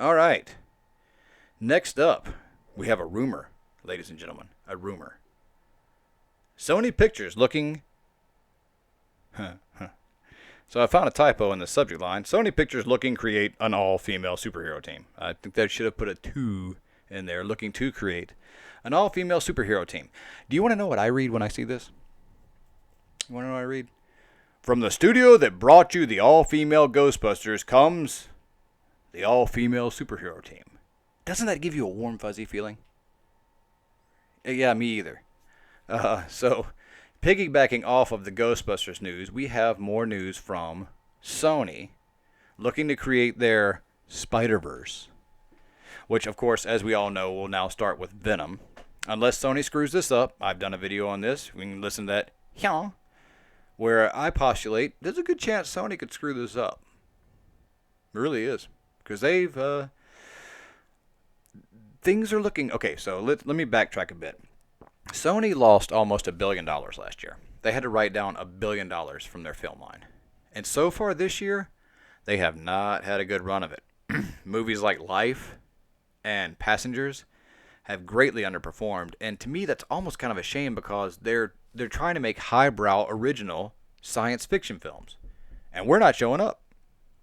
All right. Next up, we have a rumor, ladies and gentlemen. A rumor. Sony Pictures looking... So I found a typo in the subject line. Sony Pictures looking create an all-female superhero team. I think they should have put a 2 in there, looking to create an all-female superhero team. Do you want to know what I read when I see this? You want to know what I read? From the studio that brought you the all-female Ghostbusters comes the all-female superhero team. Doesn't that give you a warm, fuzzy feeling? Yeah, me either. So, piggybacking off of the Ghostbusters news, we have more news from Sony looking to create their Spider-Verse, which, of course, as we all know, will now start with Venom. Unless Sony screws this up, I've done a video on this. We can listen to that, where I postulate there's a good chance Sony could screw this up. It really is. Because things are looking... Okay, so let me backtrack a bit. Sony lost almost $1 billion last year. They had to write down $1 billion from their film line. And so far this year, they have not had a good run of it. Movies like Life and Passengers have greatly underperformed. And to me, that's almost kind of a shame because they're trying to make highbrow, original science fiction films. And we're not showing up.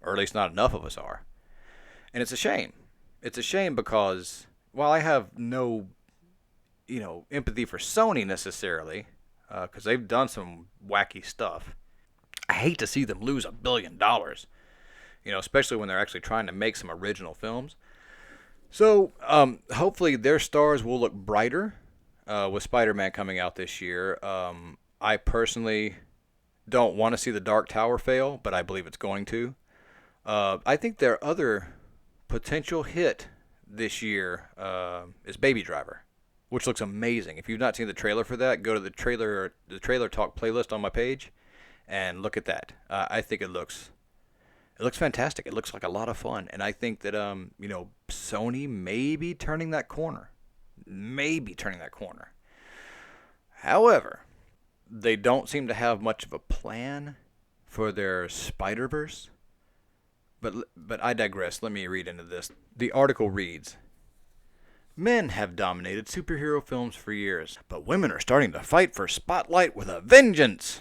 Or at least not enough of us are. And it's a shame. It's a shame because while I have no, empathy for Sony necessarily, because they've done some wacky stuff, I hate to see them lose $1 billion. Especially when they're actually trying to make some original films. So hopefully their stars will look brighter with Spider-Man coming out this year. I personally don't want to see the Dark Tower fail, but I believe it's going to. I think their other potential hit this year is Baby Driver, which looks amazing. If you've not seen the trailer for that, go to the trailer talk playlist on my page and look at that. I think it looks fantastic. It looks like a lot of fun, and I think that Sony may be turning that corner. However, they don't seem to have much of a plan for their Spider-Verse. But I digress. Let me read into this. The article reads, men have dominated superhero films for years, but women are starting to fight for spotlight with a vengeance.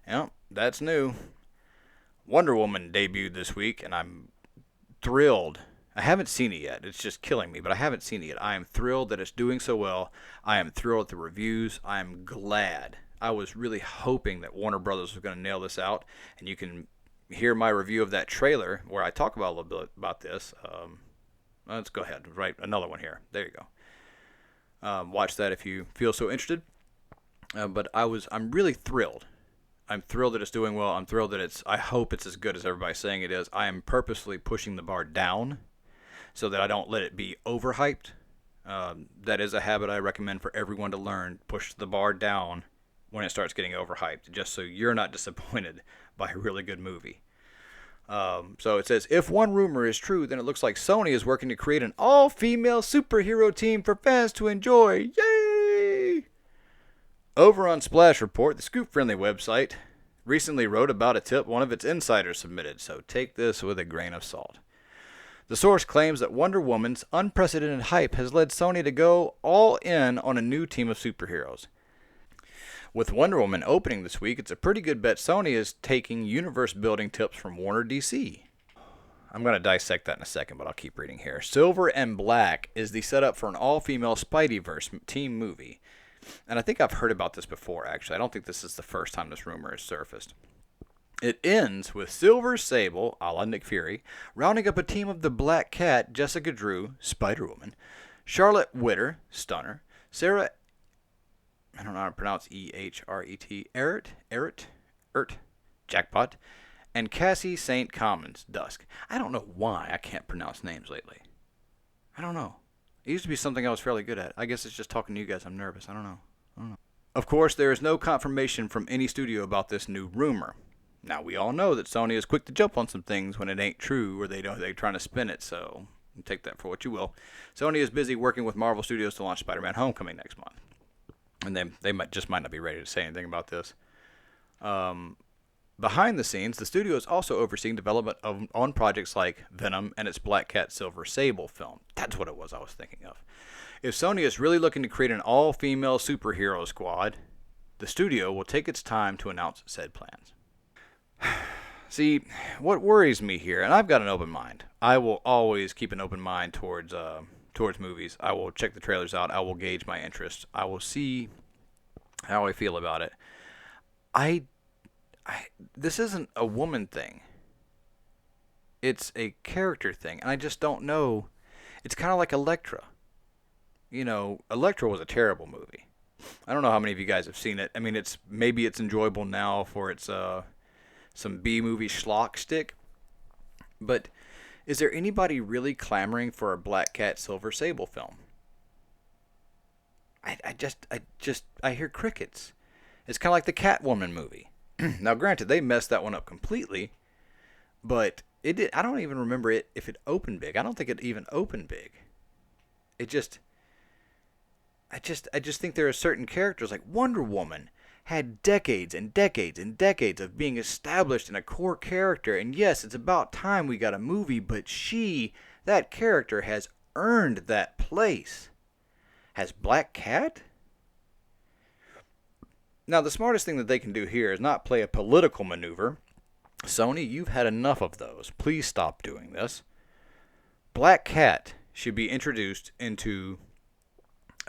Yeah, that's new. Wonder Woman debuted this week, and I'm thrilled. I haven't seen it yet. It's just killing me, but I haven't seen it yet. I am thrilled that it's doing so well. I am thrilled at the reviews. I am glad. I was really hoping that Warner Brothers was going to nail this out, and you can hear my review of that trailer where I talk about a little bit about this. Let's go ahead and write another one here. There you go. Watch that if you feel so interested. But I'm really thrilled. I'm thrilled that it's doing well. I'm thrilled that I hope it's as good as everybody's saying it is. I am purposely pushing the bar down so that I don't let it be overhyped. That is a habit I recommend for everyone to learn. Push the bar down when it starts getting overhyped, just so you're not disappointed by a really good movie. So it says, if one rumor is true, then it looks like Sony is working to create an all-female superhero team for fans to enjoy. Yay! Over on Splash Report, the scoop-friendly website recently wrote about a tip one of its insiders submitted, so take this with a grain of salt. The source claims that Wonder Woman's unprecedented hype has led Sony to go all in on a new team of superheroes. With Wonder Woman opening this week, it's a pretty good bet Sony is taking universe-building tips from Warner DC. I'm going to dissect that in a second, but I'll keep reading here. Silver and Black is the setup for an all-female Spideyverse team movie. And I think I've heard about this before, actually. I don't think this is the first time this rumor has surfaced. It ends with Silver Sable, a la Nick Fury, rounding up a team of the Black Cat, Jessica Drew, Spider-Woman, Charlotte Witter, Stunner, Sarah... I don't know how to pronounce Ehret, Jackpot, and Cassie St. Commons, Dusk. I don't know why I can't pronounce names lately. I don't know. It used to be something I was fairly good at. I guess it's just talking to you guys. I'm nervous. I don't know. Of course, there is no confirmation from any studio about this new rumor. Now, we all know that Sony is quick to jump on some things when it ain't true or they're trying to spin it, so take that for what you will. Sony is busy working with Marvel Studios to launch Spider-Man Homecoming next month. And they might not be ready to say anything about this. Behind the scenes, the studio is also overseeing development on projects like Venom and its Black Cat Silver Sable film. That's what it was I was thinking of. If Sony is really looking to create an all-female superhero squad, the studio will take its time to announce said plans. See, what worries me here, and I've got an open mind. I will always keep an open mind towards movies. I will check the trailers out. I will gauge my interest. I will see how I feel about it. This isn't a woman thing. It's a character thing, and I just don't know. It's kind of like Elektra. Elektra was a terrible movie. I don't know how many of you guys have seen it. I mean, maybe it's enjoyable now for its some B-movie schlock stick. But is there anybody really clamoring for a Black Cat Silver Sable film? I hear crickets. It's kind of like the Catwoman movie. Now, granted, they messed that one up completely, but it did. I don't even remember if it opened big. I don't think it even opened big. I just think there are certain characters like Wonder Woman had decades and decades and decades of being established in a core character, and yes, it's about time we got a movie, but that character has earned that place. Has Black Cat? Now, the smartest thing that they can do here is not play a political maneuver. Sony, you've had enough of those. Please stop doing this. Black Cat should be introduced into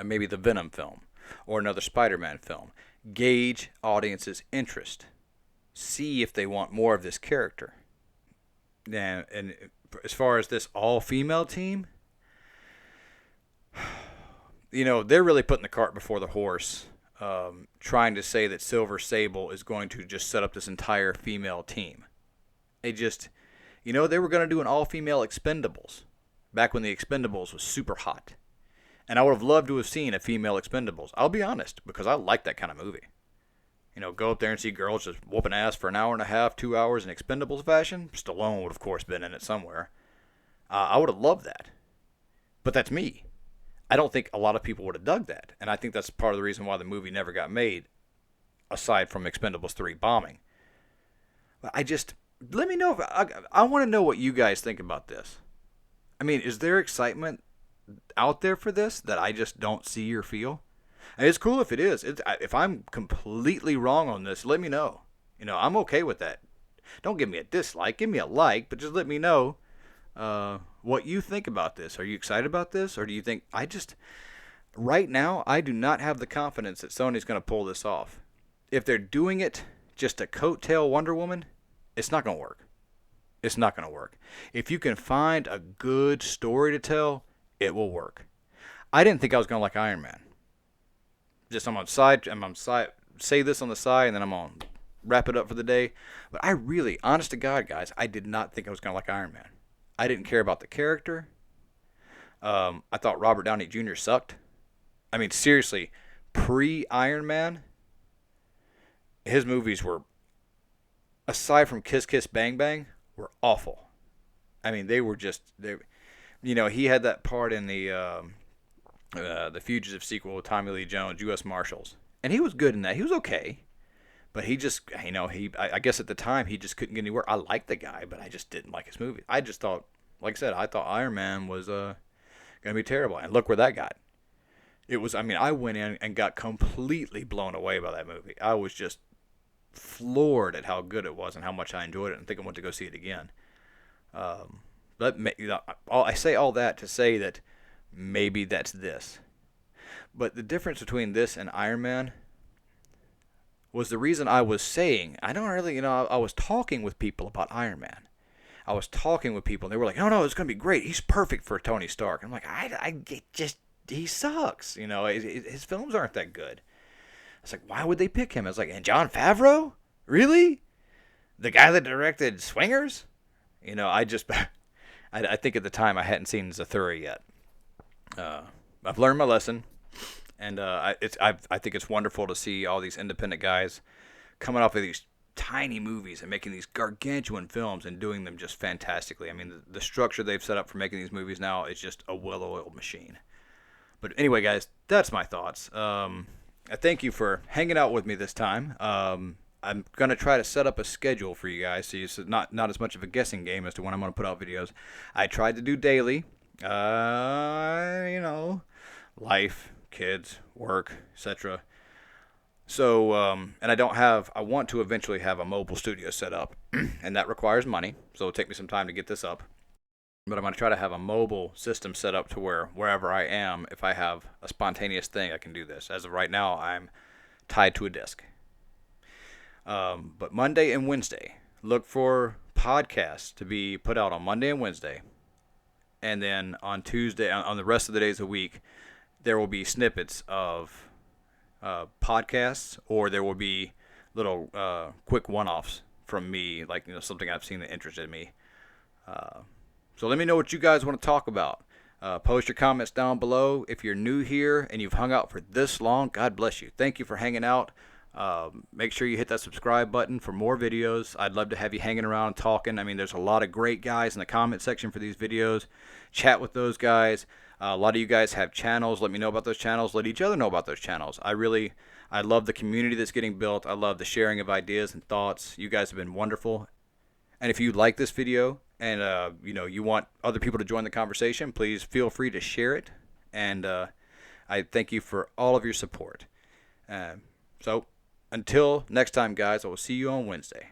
maybe the Venom film or another Spider-Man film. Gauge audiences' interest. See if they want more of this character. And as far as this all-female team, they're really putting the cart before the horse. Trying to say that Silver Sable is going to just set up this entire female team. They were going to do an all-female Expendables back when the Expendables was super hot. And I would have loved to have seen a female Expendables. I'll be honest, because I like that kind of movie. Go up there and see girls just whooping ass for an hour and a half, 2 hours in Expendables fashion. Stallone would, of course, been in it somewhere. I would have loved that. But that's me. I don't think a lot of people would have dug that. And I think that's part of the reason why the movie never got made, aside from Expendables 3 bombing. But let me know. I want to know what you guys think about this. I mean, is there excitement out there for this that I just don't see or feel? And it's cool if it is. If I'm completely wrong on this, let me know. I'm okay with that. Don't give me a dislike. Give me a like, but just let me know what you think about this. Are you excited about this? Or do you think right now, I do not have the confidence that Sony's going to pull this off. If they're doing it just to coattail Wonder Woman, it's not going to work. It's not going to work. If you can find a good story to tell, it will work. I didn't think I was going to like Iron Man. I'm on side, say this on the side, and then I'm on wrap it up for the day. But I really, honest to God, guys, I did not think I was going to like Iron Man. I didn't care about the character. I thought Robert Downey Jr. sucked. I mean, seriously, pre-Iron Man, his movies were, aside from Kiss Kiss Bang Bang, were awful. I mean, they were just, he had that part in the Fugitive sequel with Tommy Lee Jones, U.S. Marshals. And he was good in that. He was okay. But he just, I guess at the time he just couldn't get anywhere. I liked the guy, but I just didn't like his movie. I just thought, like I said, I thought Iron Man was going to be terrible. And look where that got. I went in and got completely blown away by that movie. I was just floored at how good it was and how much I enjoyed it, and think I want to go see it again. But I say all that to say that maybe that's this. But the difference between this and Iron Man was the reason I was saying, I don't really, I was talking with people about Iron Man. I was talking with people, and they were like, no, it's going to be great. He's perfect for Tony Stark. I'm like, he sucks. His films aren't that good. I was like, why would they pick him? I was like, and Jon Favreau? Really? The guy that directed Swingers? I think at the time I hadn't seen Zathura yet. I've learned my lesson. And I think it's wonderful to see all these independent guys coming off of these tiny movies and making these gargantuan films and doing them just fantastically. I mean, the structure they've set up for making these movies now is just a well-oiled machine. But anyway, guys, that's my thoughts. I thank you for hanging out with me this time. I'm going to try to set up a schedule for you guys so it's not as much of a guessing game as to when I'm going to put out videos. I tried to do daily. You know, life, kids, work, etc. So, and I want to eventually have a mobile studio set up, and that requires money. So it'll take me some time to get this up. But I'm going to try to have a mobile system set up to where wherever I am, if I have a spontaneous thing, I can do this. As of right now, I'm tied to a disc. But Monday and Wednesday, look for podcasts to be put out on Monday and Wednesday. And then on Tuesday, on the rest of the days of the week, there will be snippets of podcasts, or there will be little quick one-offs from me, like something I've seen that interested me. So let me know what you guys want to talk about. Post your comments down below. If you're new here and you've hung out for this long, God bless you. Thank you for hanging out. Make sure you hit that subscribe button for more videos. I'd love to have you hanging around talking. I mean, there's a lot of great guys in the comment section for these videos. Chat with those guys. A lot of you guys have channels. Let me know about those channels. Let each other know about those channels. I love the community that's getting built. I love the sharing of ideas and thoughts. You guys have been wonderful. And if you like this video and you want other people to join the conversation, please feel free to share it. And I thank you for all of your support. So until next time, guys, I will see you on Wednesday.